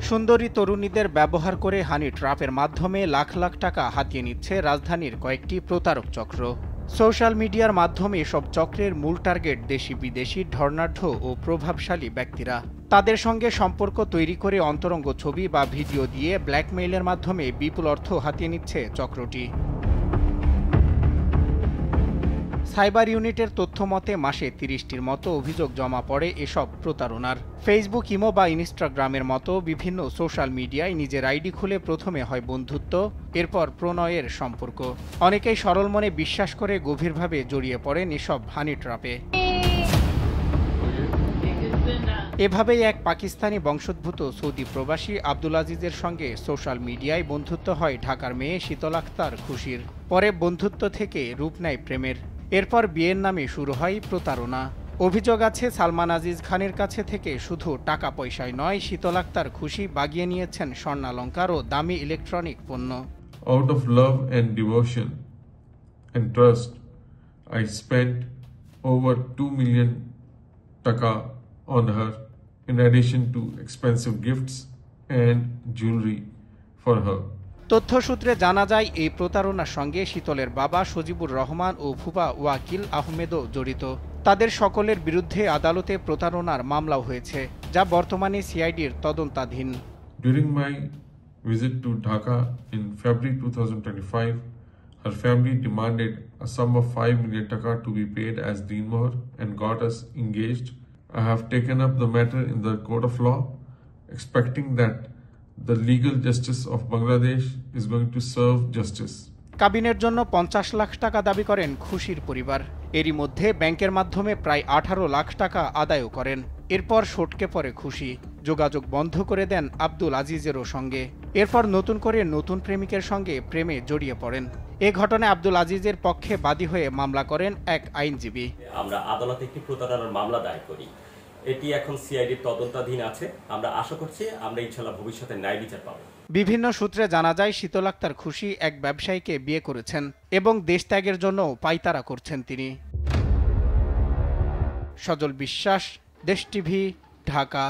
সুন্দরী তরুণীদের ব্যবহার করে হানি ট্র্যাপের মাধ্যমে লাখ লাখ টাকা হাতিয়ে নিচ্ছে রাজধানীর কয়েকটি প্রতারক চক্র। সোশ্যাল মিডিয়ার মাধ্যমে এসব চক্রের মূল টার্গেট দেশি বিদেশি ধর্নাঢ্য ও প্রভাবশালী ব্যক্তিরা। তাদের সঙ্গে সম্পর্ক তৈরি করে অন্তরঙ্গ ছবি বা ভিডিও দিয়ে ব্ল্যাকমেইলের মাধ্যমে বিপুল অর্থ হাতিয়ে নিচ্ছে চক্রটি। সাইবার ইউনিটের তথ্যমতে মাসে ৩০টির মতো অভিযোগ জমা পড়ে এসব প্রতারণার। ফেসবুক, ইমো বা ইনস্টাগ্রামের মতো বিভিন্ন সোশ্যাল মিডিয়ায় নিজের আইডি খুলে প্রথমে হয় বন্ধুত্ব, এরপর প্রণয়ের সম্পর্ক। অনেকেই সরল মনে বিশ্বাস করে গভীরভাবে জড়িয়ে পড়েন এসব হানি ট্র্যাপে। এভাবেই এক পাকিস্তানি বংশোদ্ভূত সৌদি প্রবাসী আব্দুল আজিজের সঙ্গে সোশ্যাল মিডিয়ায় বন্ধুত্ব হয় ঢাকার মেয়ে শীতল আক্তার খুশির। পরে বন্ধুত্ব থেকে রূপ নেয় প্রেমের। এরপর বিয়ের নামে শুরু হয় প্রতারণা। অভিযোগ আছে সালমান আজিজ খানের কাছে থেকে শুধু টাকা পয়সায় নয়, শীতল আক্তার খুশি বাগিয়ে নিয়েছেন স্বর্ণালংকার ও দামি ইলেকট্রনিক পণ্য। Out of love and devotion and trust, I spent over 2 million taka on her, in addition to expensive gifts and jewelry for her. তথ্যসূত্রে জানা যায় এই প্রতারণার সঙ্গে শীতলের বাবা সজিবুর রহমান ও ফুফা ওয়াকিল আহমেদও জড়িত। তাদের সকলের বিরুদ্ধে আদালতে প্রতারণার মামলাও হয়েছে, যা বর্তমানে সিআইডির তদন্তাধীন। During my visit to Dhaka in February 2025, her family demanded a sum of 5 million taka to be paid as deen mohr and got us engaged. I have taken up the matter in the court of law, expecting that the legal justice of Bangladesh is going to serve justice. কাবিনের জন্য ৫০ লাখ টাকা দাবি করেন খুশির পরিবার। এরই মধ্যে ব্যাংকের মাধ্যমে প্রায় ১৮ লাখ টাকা আদায়ও করেন। এরপর সটকে পড়ে খুশি, যোগাযোগ বন্ধ করে দেন আব্দুল আজিজেরও সঙ্গে। এরপর নতুন করে নতুন প্রেমিকের সঙ্গে প্রেমে জড়িয়ে পড়েন। এ ঘটনায় আব্দুল আজিজের পক্ষে বাদী হয়ে মামলা করেন এক আইনজীবী। আমরা আদালতে একটি প্রতারণার মামলা দায়ের করি। এটি এখন সিআইডির তদন্তাধীন আছে। আমরা আশা করছি আমরা ইনশাআল্লাহ ভবিষ্যতে ন্যায় বিচার পাবো। বিভিন্ন সূত্রে জানা যায় শীতল আক্তার খুশি এক ব্যবসায়ীকে বিয়ে করেছেন এবং দেশ ত্যাগের জন্য পায়তারা করছেন তিনি। সজল বিশ্বাস, দেশ টিভি, ঢাকা।